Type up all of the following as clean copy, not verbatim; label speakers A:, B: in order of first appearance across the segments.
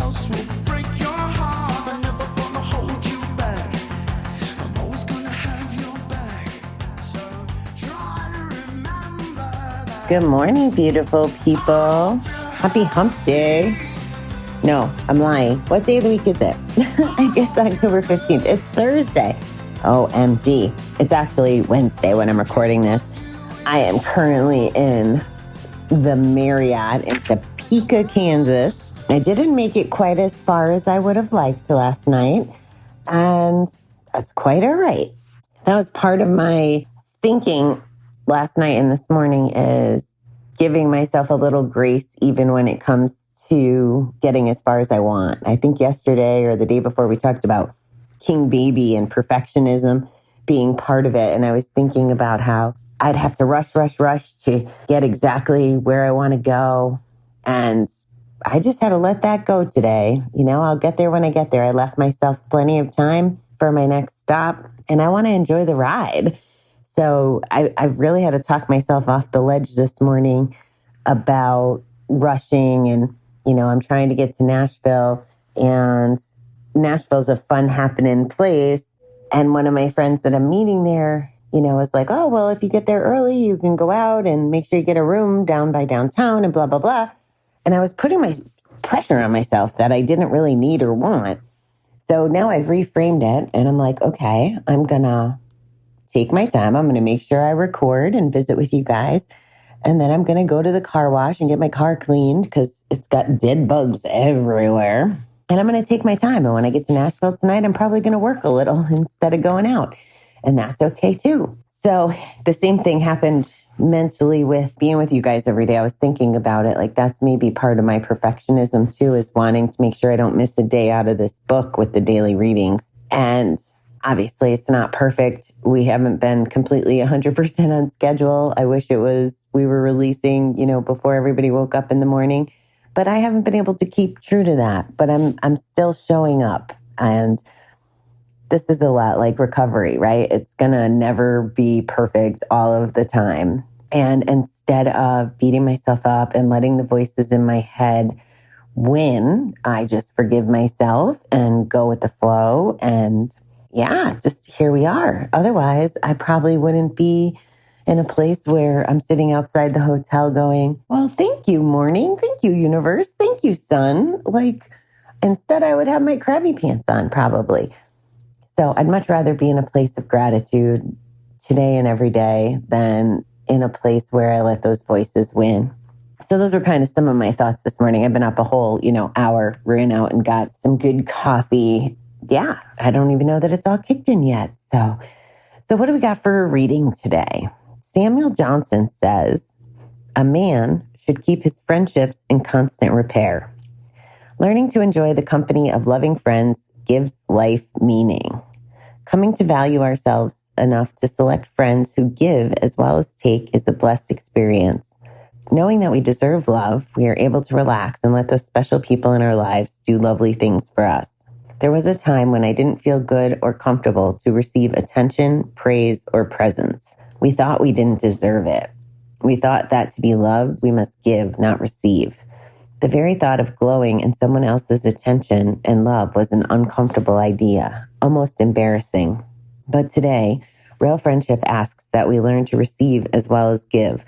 A: else will break your heart. I'm never gonna hold you back. I'm always gonna have your back. So try to remember that.
B: Good morning, beautiful people. Happy hump day. No, I'm lying. What day of the week is it? I guess October 15th. It's Thursday. OMG. It's actually Wednesday when I'm recording this. I am currently in the Marriott in Topeka, Kansas. I didn't make it quite as far as I would have liked last night, and that's quite all right. That was part of my thinking last night and this morning, is giving myself a little grace even when it comes to getting as far as I want. I think yesterday or the day before we talked about King Baby and perfectionism being part of it. And I was thinking about how I'd have to rush to get exactly where I want to go. And I just had to let that go today. You know, I'll get there when I get there. I left myself plenty of time for my next stop, and I want to enjoy the ride. So I really had to talk myself off the ledge this morning about rushing. And, you know, I'm trying to get to Nashville, and Nashville's a fun happening place. And one of my friends that I'm meeting there, you know, was like, oh, well, if you get there early, you can go out and make sure you get a room down by downtown and blah, blah, blah. And I was putting my pressure on myself that I didn't really need or want. So now I've reframed it, and I'm like, okay, I'm going to take my time. I'm going to make sure I record and visit with you guys. And then I'm going to go to the car wash and get my car cleaned because it's got dead bugs everywhere. And I'm going to take my time. And when I get to Nashville tonight, I'm probably going to work a little instead of going out. And that's okay too. So the same thing happened mentally with being with you guys every day. I was thinking about it. Like, that's maybe part of my perfectionism too, is wanting to make sure I don't miss a day out of this book with the daily readings. And obviously it's not perfect. We haven't been completely 100% on schedule. I wish we were releasing, you know, before everybody woke up in the morning, but I haven't been able to keep true to that. But I'm still showing up, and this is a lot like recovery, right? It's going to never be perfect all of the time. And instead of beating myself up and letting the voices in my head win, I just forgive myself and go with the flow. And yeah, just here we are. Otherwise, I probably wouldn't be in a place where I'm sitting outside the hotel going, well, thank you, morning. Thank you, universe. Thank you, sun. Like, instead, I would have my crabby pants on probably. So I'd much rather be in a place of gratitude today and every day than in a place where I let those voices win. So those were kind of some of my thoughts this morning. I've been up a whole, hour, ran out and got some good coffee. Yeah, I don't even know that it's all kicked in yet. So what do we got for a reading today? Samuel Johnson says, a man should keep his friendships in constant repair. Learning to enjoy the company of loving friends gives life meaning. Coming to value ourselves enough to select friends who give as well as take is a blessed experience. Knowing that we deserve love, we are able to relax and let those special people in our lives do lovely things for us. There was a time when I didn't feel good or comfortable to receive attention, praise, or presents. We thought we didn't deserve it. We thought that to be loved, we must give, not receive. The very thought of glowing in someone else's attention and love was an uncomfortable idea, almost embarrassing. But today, real friendship asks that we learn to receive as well as give.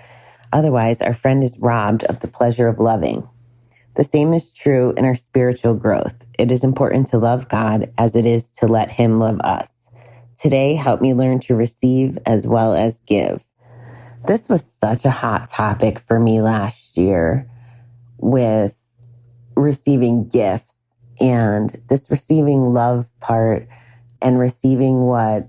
B: Otherwise, our friend is robbed of the pleasure of loving. The same is true in our spiritual growth. It is important to love God as it is to let Him love us. Today, help me learn to receive as well as give. This was such a hot topic for me last year with receiving gifts and this receiving love part, and receiving what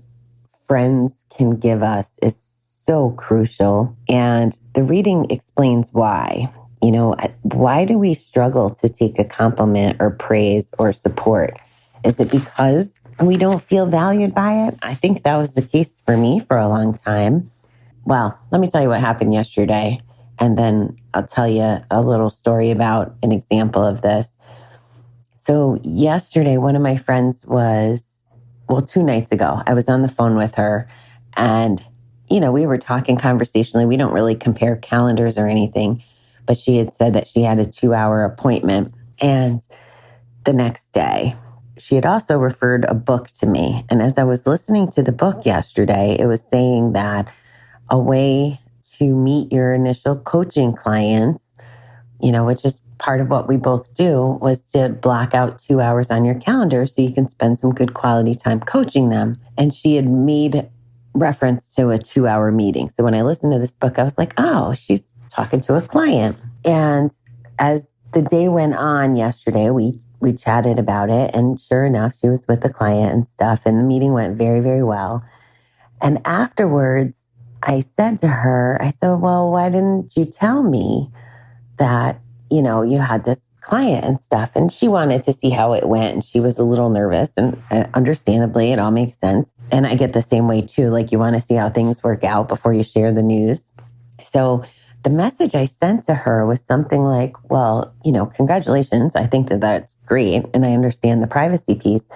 B: friends can give us is so crucial. And the reading explains why. Why do we struggle to take a compliment or praise or support? Is it because we don't feel valued by it? I think that was the case for me for a long time. Well, let me tell you what happened yesterday, and then I'll tell you a little story about an example of this. So yesterday, one of my friends 2 nights ago, I was on the phone with her, and, we were talking conversationally. We don't really compare calendars or anything, but she had said that she had a 2-hour appointment. And the next day. She had also referred a book to me. And as I was listening to the book yesterday, it was saying that a way to meet your initial coaching clients, which is part of what we both do, was to block out 2 hours on your calendar so you can spend some good quality time coaching them. And she had made reference to a 2-hour meeting. So when I listened to this book, I was like, oh, she's talking to a client. And as the day went on yesterday, we chatted about it. And sure enough, she was with the client and stuff. And the meeting went very, very well. And afterwards, I said to her, well, why didn't you tell me that, you had this client and stuff? And she wanted to see how it went. And she was a little nervous, and understandably, it all makes sense. And I get the same way too. Like, you want to see how things work out before you share the news. So the message I sent to her was something like, well, congratulations. I think that that's great. And I understand the privacy piece.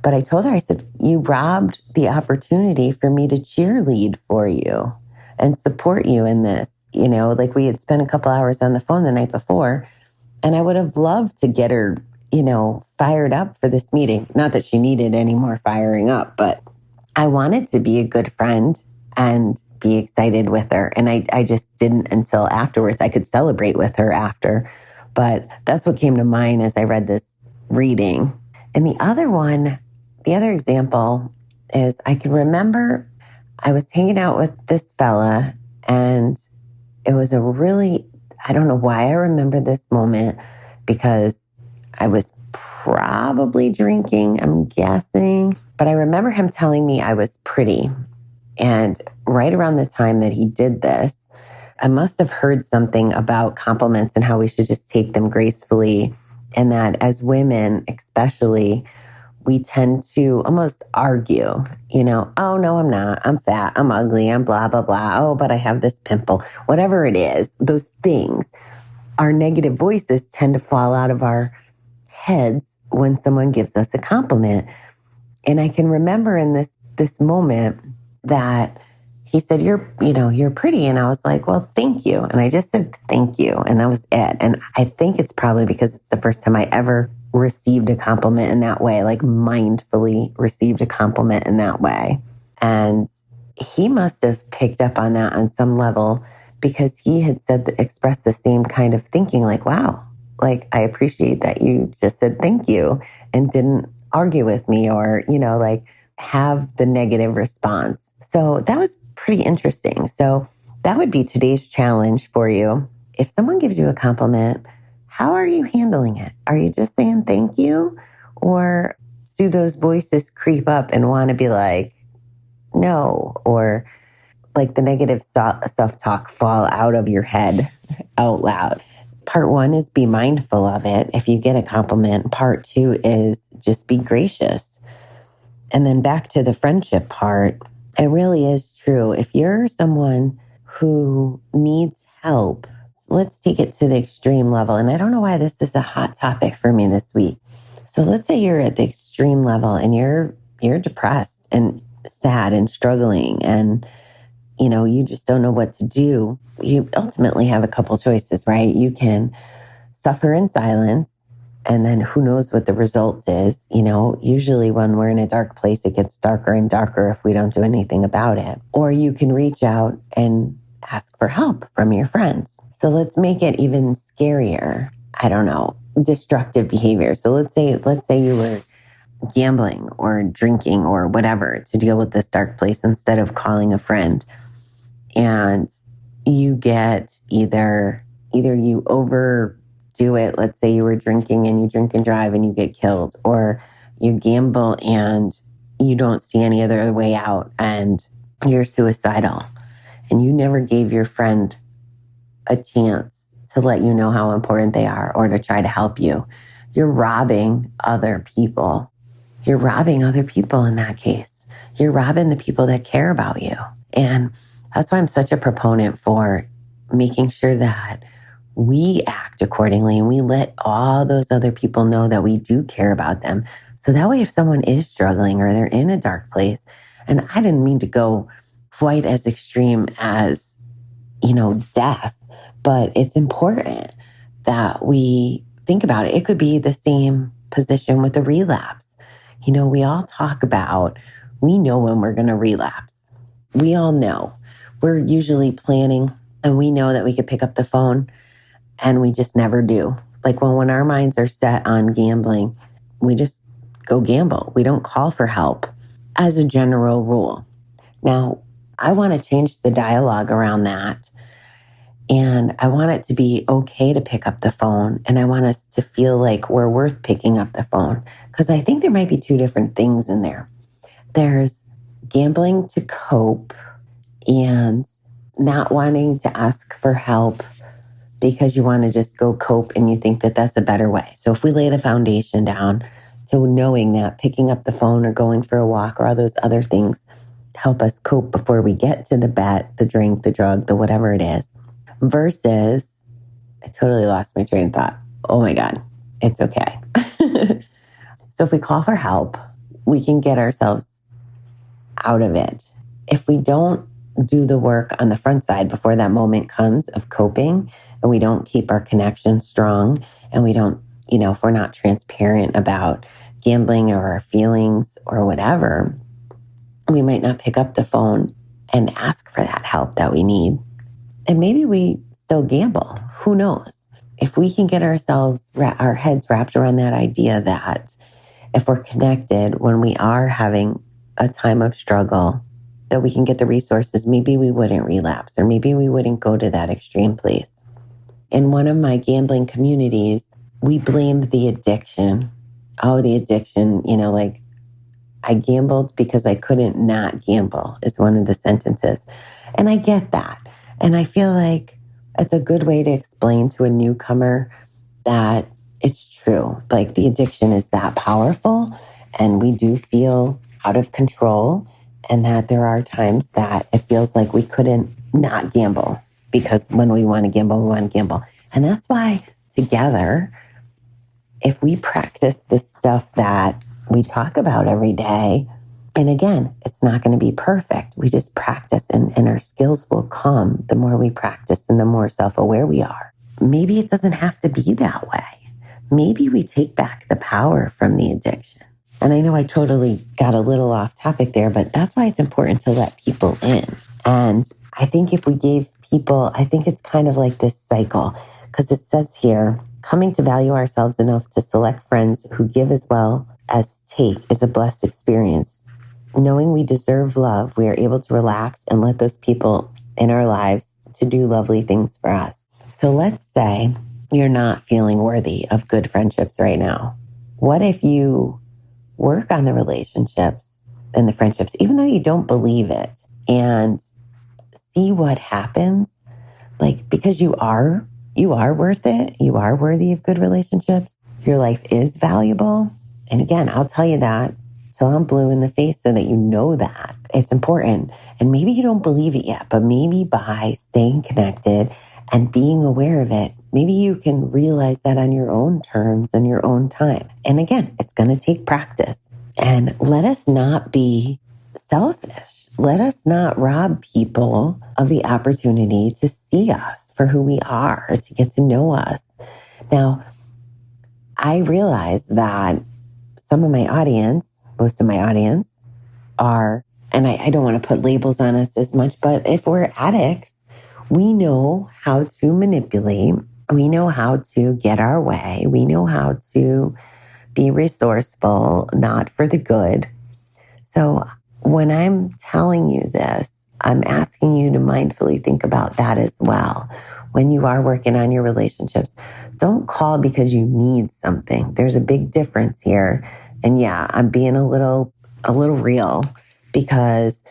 B: But I told her, I said, you robbed the opportunity for me to cheerlead for you and support you in this. Like, we had spent a couple hours on the phone the night before, and I would have loved to get her, fired up for this meeting. Not that she needed any more firing up, but I wanted to be a good friend and be excited with her. And I just didn't until afterwards. I could celebrate with her after, but that's what came to mind as I read this reading. And the other example is, I can remember I was hanging out with this fella, and it was I don't know why I remember this moment, because I was probably drinking, I'm guessing, but I remember him telling me I was pretty. And right around the time that he did this, I must have heard something about compliments and how we should just take them gracefully. And that as women, especially, we tend to almost argue, oh, no, I'm not. I'm fat. I'm ugly. I'm blah, blah, blah. Oh, but I have this pimple. Whatever it is, those things, our negative voices tend to fall out of our heads when someone gives us a compliment. And I can remember in this moment that he said, you're pretty. And I was like, well, thank you. And I just said, thank you. And that was it. And I think it's probably because it's the first time I ever received a compliment in that way, like mindfully received a compliment in that way. And he must have picked up on that on some level, because he had expressed the same kind of thinking, like, wow, like, I appreciate that you just said thank you and didn't argue with me or, like, have the negative response. So that was pretty interesting. So that would be today's challenge for you. If someone gives you a compliment, how are you handling it? Are you just saying thank you? Or do those voices creep up and want to be like, no? Or like the negative self-talk fall out of your head out loud? Part 1 is be mindful of it if you get a compliment. Part 2 is just be gracious. And then back to the friendship part, it really is true. If you're someone who needs help, let's take it to the extreme level. And I don't know why this is a hot topic for me this week. So let's say you're at the extreme level and you're depressed and sad and struggling, and you just don't know what to do. You ultimately have a couple choices, right? You can suffer in silence, and then who knows what the result is. Usually when we're in a dark place, it gets darker and darker if we don't do anything about it. Or you can reach out and ask for help from your friends. So let's make it even scarier. I don't know, destructive behavior. So let's say you were gambling or drinking or whatever to deal with this dark place instead of calling a friend. And you get either you overdo it. Let's say you were drinking and you drink and drive and you get killed, or you gamble and you don't see any other way out and you're suicidal, and you never gave your friend a chance to let you know how important they are or to try to help you. You're robbing other people. You're robbing other people in that case. You're robbing the people that care about you. And that's why I'm such a proponent for making sure that we act accordingly and we let all those other people know that we do care about them. So that way, if someone is struggling or they're in a dark place, and I didn't mean to go quite as extreme as, death, but it's important that we think about it. It could be the same position with a relapse. You know, we all talk about, we know when we're going to relapse. We all know. We're usually planning and we know that we could pick up the phone and we just never do. Like when our minds are set on gambling, we just go gamble. We don't call for help as a general rule. Now, I want to change the dialogue around that. And I want it to be okay to pick up the phone. And I want us to feel like we're worth picking up the phone. Because I think there might be two different things in there. There's gambling to cope and not wanting to ask for help because you want to just go cope and you think that that's a better way. So if we lay the foundation down to knowing that picking up the phone or going for a walk or all those other things help us cope before we get to the bet, the drink, the drug, the whatever it is, versus, I totally lost my train of thought. Oh my God, it's okay. So if we call for help, we can get ourselves out of it. If we don't do the work on the front side before that moment comes of coping, and we don't keep our connection strong, and we don't, if we're not transparent about gambling or our feelings or whatever, we might not pick up the phone and ask for that help that we need. And maybe we still gamble. Who knows? If we can get our heads wrapped around that idea that if we're connected when we are having a time of struggle, that we can get the resources, maybe we wouldn't relapse or maybe we wouldn't go to that extreme place. In one of my gambling communities, we blamed the addiction. Oh, the addiction, like I gambled because I couldn't not gamble is one of the sentences. And I get that. And I feel like it's a good way to explain to a newcomer that it's true. Like the addiction is that powerful and we do feel out of control, and that there are times that it feels like we couldn't not gamble because when we want to gamble, we want to gamble. And that's why together, if we practice the stuff that we talk about every day, and again, it's not going to be perfect. We just practice and our skills will come the more we practice and the more self-aware we are. Maybe it doesn't have to be that way. Maybe we take back the power from the addiction. And I know I totally got a little off topic there, but that's why it's important to let people in. And I think if we gave people, I think it's kind of like this cycle, because it says here, coming to value ourselves enough to select friends who give as well as take is a blessed experience. Knowing we deserve love, we are able to relax and let those people in our lives to do lovely things for us. So let's say you're not feeling worthy of good friendships right now. What if you work on the relationships and the friendships, even though you don't believe it, and see what happens? Like, because you are worth it. You are worthy of good relationships. Your life is valuable. And again, I'll tell you that till I'm blue in the face so that you know that it's important. And maybe you don't believe it yet, but maybe by staying connected and being aware of it, maybe you can realize that on your own terms and your own time. And again, it's going to take practice. And let us not be selfish. Let us not rob people of the opportunity to see us for who we are, to get to know us. Now, I realize that some of my audience, most of my audience are, and I don't want to put labels on us as much, but if we're addicts, we know how to manipulate. We know how to get our way. We know how to be resourceful, not for the good. So when I'm telling you this, I'm asking you to mindfully think about that as well. When you are working on your relationships, don't call because you need something. There's a big difference here. And yeah, I'm being a little real, because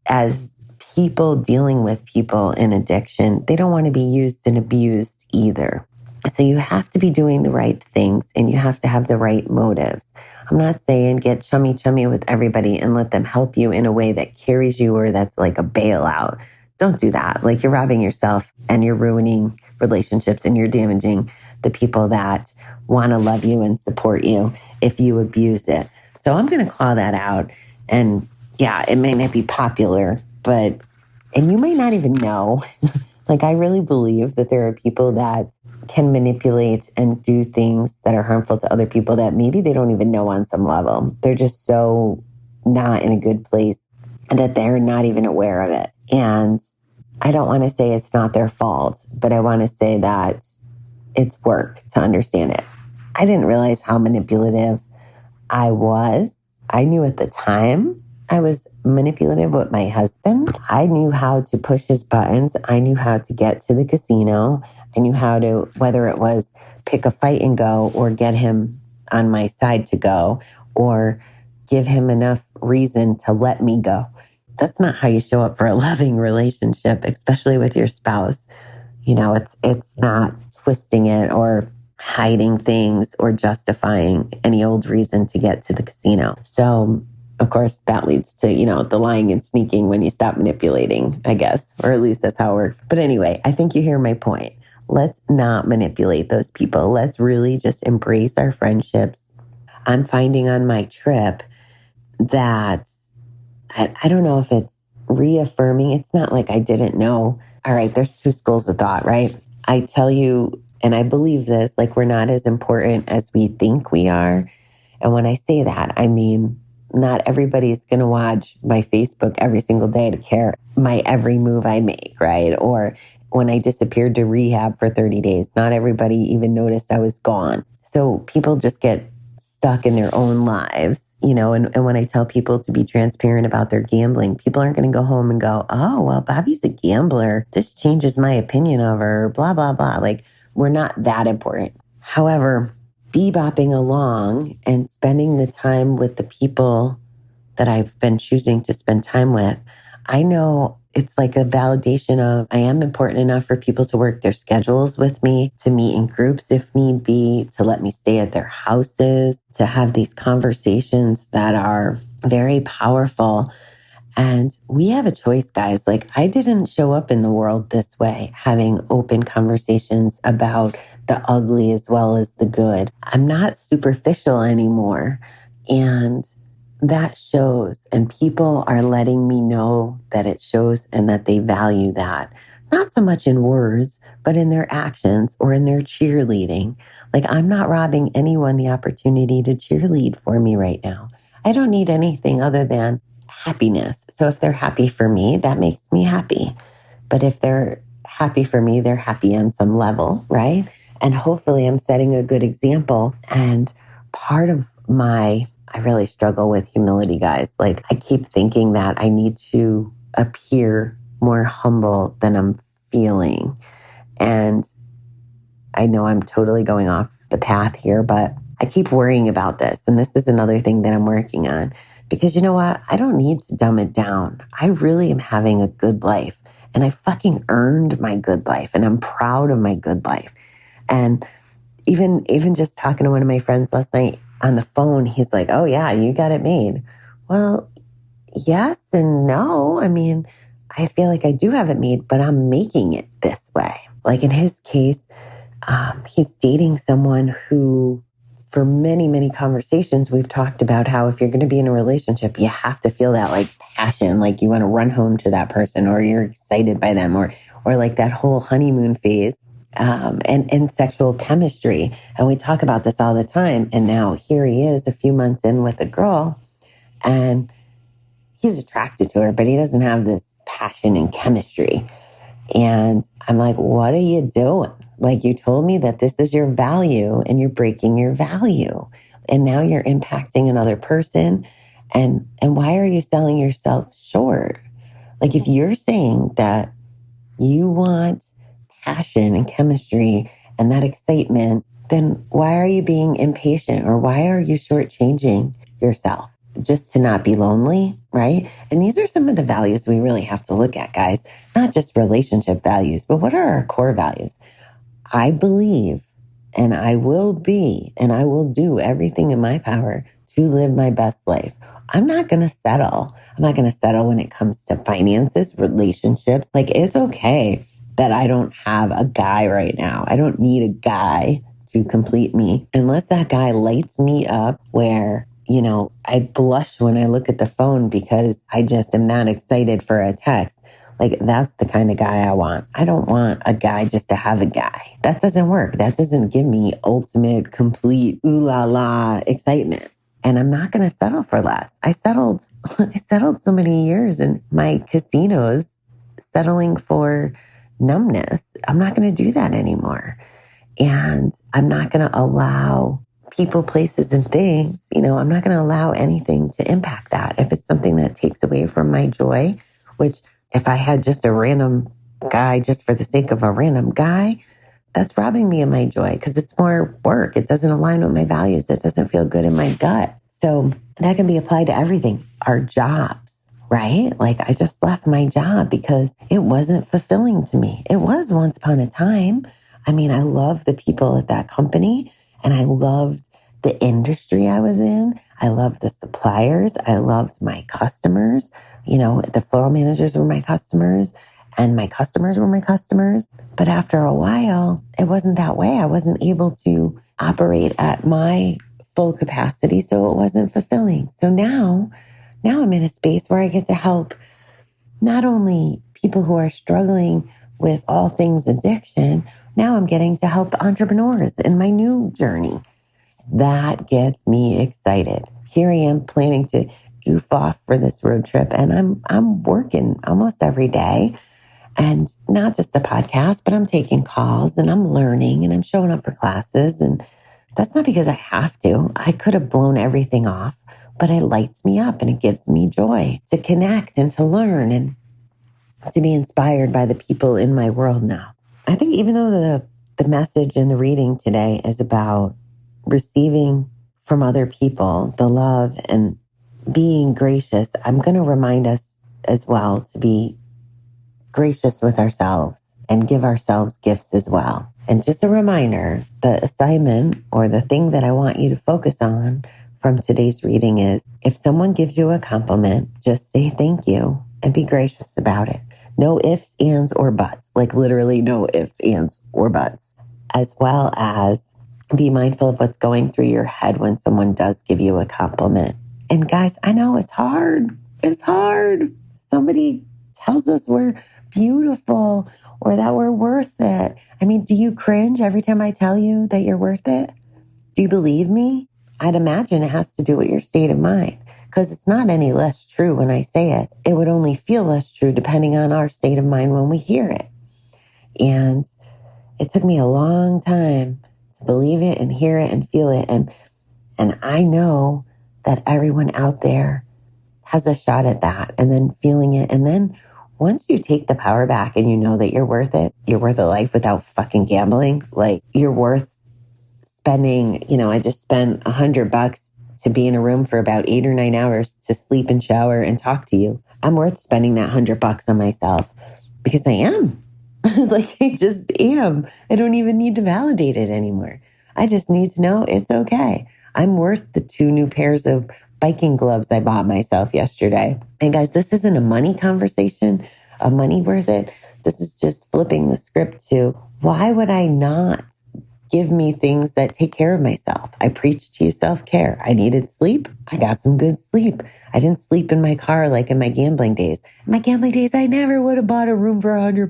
B: as people dealing with people in addiction, they don't want to be used and abused either. So you have to be doing the right things and you have to have the right motives. I'm not saying get chummy with everybody and let them help you in a way that carries you or that's like a bailout. Don't do that. Like, you're robbing yourself and you're ruining relationships and you're damaging the people that want to love you and support you if you abuse it. So I'm going to call that out. And yeah, it may not be popular, and you may not even know. Like, I really believe that there are people that can manipulate and do things that are harmful to other people that maybe they don't even know on some level. They're just so not in a good place that they're not even aware of it. And I don't want to say it's not their fault, but I want to say that it's work to understand it. I didn't realize how manipulative I was. I knew at the time I was manipulative with my husband. I knew how to push his buttons. I knew how to get to the casino. I knew how to, whether it was pick a fight and go or get him on my side to go or give him enough reason to let me go. That's not how you show up for a loving relationship, especially with your spouse. You know, it's not twisting it or hiding things or justifying any old reason to get to the casino. So, of course, that leads to, the lying and sneaking when you stop manipulating, I guess, or at least that's how it works. But anyway, I think you hear my point. Let's not manipulate those people. Let's really just embrace our friendships. I'm finding on my trip that I don't know if it's reaffirming. It's not like I didn't know. All right, there's two schools of thought, right? I tell you, and I believe this, like we're not as important as we think we are. And when I say that, I mean, not everybody's going to watch my Facebook every single day to care my every move I make, right? Or when I disappeared to rehab for 30 days, not everybody even noticed I was gone. So people just get stuck in their own lives, and when I tell people to be transparent about their gambling, people aren't going to go home and go, oh, well, Bobby's a gambler. This changes my opinion of her, blah, blah, blah. Like, we're not that important. However, bebopping along and spending the time with the people that I've been choosing to spend time with, I know it's like a validation of I am important enough for people to work their schedules with me, to meet in groups if need be, to let me stay at their houses, to have these conversations that are very powerful. And we have a choice, guys. Like, I didn't show up in the world this way, having open conversations about the ugly as well as the good. I'm not superficial anymore. And that shows, and people are letting me know that it shows and that they value that. Not so much in words, but in their actions or in their cheerleading. Like, I'm not robbing anyone the opportunity to cheerlead for me right now. I don't need anything other than happiness. So if they're happy for me, that makes me happy. But if they're happy for me, they're happy on some level, right? And hopefully I'm setting a good example. And part of I really struggle with humility, guys. Like, I keep thinking that I need to appear more humble than I'm feeling. And I know I'm totally going off the path here, but I keep worrying about this. And this is another thing that I'm working on. Because you know what? I don't need to dumb it down. I really am having a good life. And I fucking earned my good life. And I'm proud of my good life. And even just talking to one of my friends last night on the phone, he's like, oh yeah, you got it made. Well, yes and no. I mean, I feel like I do have it made, but I'm making it this way. Like in his case, he's dating someone who, for many, many conversations, we've talked about how if you're going to be in a relationship, you have to feel that like passion, like you want to run home to that person or you're excited by them or like that whole honeymoon phase. And sexual chemistry. And we talk about this all the time. And now here he is a few months in with a girl and he's attracted to her, but he doesn't have this passion and chemistry. And I'm like, what are you doing? Like, you told me that this is your value and you're breaking your value. And now you're impacting another person. And why are you selling yourself short? Like, if you're saying that you want passion and chemistry and that excitement, then why are you being impatient or why are you shortchanging yourself just to not be lonely, right? And these are some of the values we really have to look at, guys, not just relationship values, but what are our core values? I believe and I will be and I will do everything in my power to live my best life. I'm not going to settle. I'm not going to settle when it comes to finances, relationships. Like, it's okay that I don't have a guy right now. I don't need a guy to complete me unless that guy lights me up where, I blush when I look at the phone because I just am not excited for a text. Like, that's the kind of guy I want. I don't want a guy just to have a guy. That doesn't work. That doesn't give me ultimate, complete, ooh la la excitement. And I'm not going to settle for less. I settled so many years in my casinos settling for numbness. I'm not going to do that anymore. And I'm not going to allow people, places, and things, I'm not going to allow anything to impact that. If it's something that takes away from my joy, which if I had just a random guy just for the sake of a random guy, that's robbing me of my joy because it's more work. It doesn't align with my values. It doesn't feel good in my gut. So that can be applied to everything. Our jobs, right? Like, I just left my job because it wasn't fulfilling to me. It was once upon a time. I mean, I love the people at that company and I loved the industry I was in. I loved the suppliers. I loved my customers. The floral managers were my customers and my customers were my customers. But after a while, it wasn't that way. I wasn't able to operate at my full capacity, so it wasn't fulfilling. So now I'm in a space where I get to help not only people who are struggling with all things addiction, now I'm getting to help entrepreneurs in my new journey. That gets me excited. Here I am planning to goof off for this road trip, and I'm working almost every day. And not just the podcast, but I'm taking calls and I'm learning and I'm showing up for classes. And that's not because I have to. I could have blown everything off, but it lights me up and it gives me joy to connect and to learn and to be inspired by the people in my world now. I think even though the message in the reading today is about receiving from other people the love and being gracious, I'm going to remind us as well to be gracious with ourselves and give ourselves gifts as well. And just a reminder, the assignment or the thing that I want you to focus on from today's reading is if someone gives you a compliment, just say thank you and be gracious about it. No ifs, ands, or buts, like literally no ifs, ands, or buts, as well as be mindful of what's going through your head when someone does give you a compliment. And guys, I know it's hard. It's hard. Somebody tells us we're beautiful or that we're worth it. I mean, do you cringe every time I tell you that you're worth it? Do you believe me? I'd imagine it has to do with your state of mind because it's not any less true when I say it. It would only feel less true depending on our state of mind when we hear it. And it took me a long time to believe it and hear it and feel it. And I know that everyone out there has a shot at that and then feeling it. And then once you take the power back and you know that you're worth it, you're worth a life without fucking gambling. Like you're worth spending, I just spent $100 to be in a room for about 8 or 9 hours to sleep and shower and talk to you. I'm worth spending that $100 on myself because I am. Like I just am. I don't even need to validate it anymore. I just need to know it's okay. I'm worth the 2 new pairs of biking gloves I bought myself yesterday. And guys, this isn't a money conversation, a money worth it. This is just flipping the script to why would I not give me things that take care of myself? I preach to you self-care. I needed sleep. I got some good sleep. I didn't sleep in my car like in my gambling days. In my gambling days, I never would have bought a room for $100.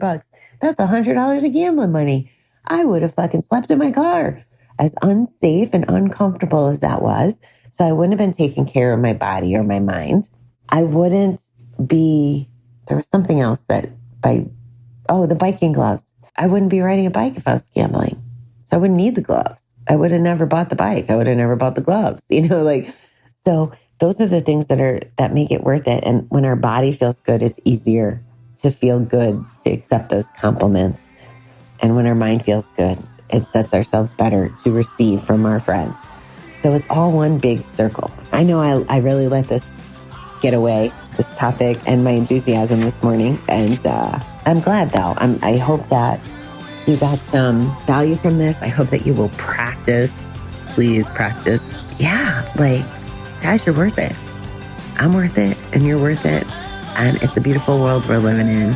B: That's $100 of gambling money. I would have fucking slept in my car. As unsafe and uncomfortable as that was, so I wouldn't have been taking care of my body or my mind. I wouldn't be, there was something else the biking gloves. I wouldn't be riding a bike if I was gambling. So I wouldn't need the gloves. I would have never bought the bike. I would have never bought the gloves, so those are the things that make it worth it. And when our body feels good, it's easier to feel good, to accept those compliments. And when our mind feels good, it sets ourselves better to receive from our friends. So it's all one big circle. I know I really let this get away, this topic and my enthusiasm this morning. And I'm glad though. I hope that you got some value from this. I hope that you will practice. Please practice. Yeah, guys, you're worth it. I'm worth it and you're worth it. And it's a beautiful world we're living in.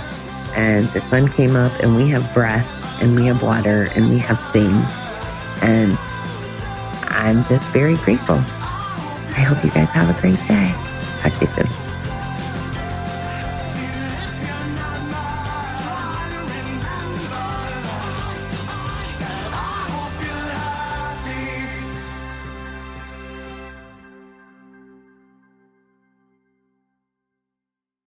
B: And the sun came up and we have breath and we have water and we have things. And I'm just very grateful. I hope you guys have a great day. Talk to you soon.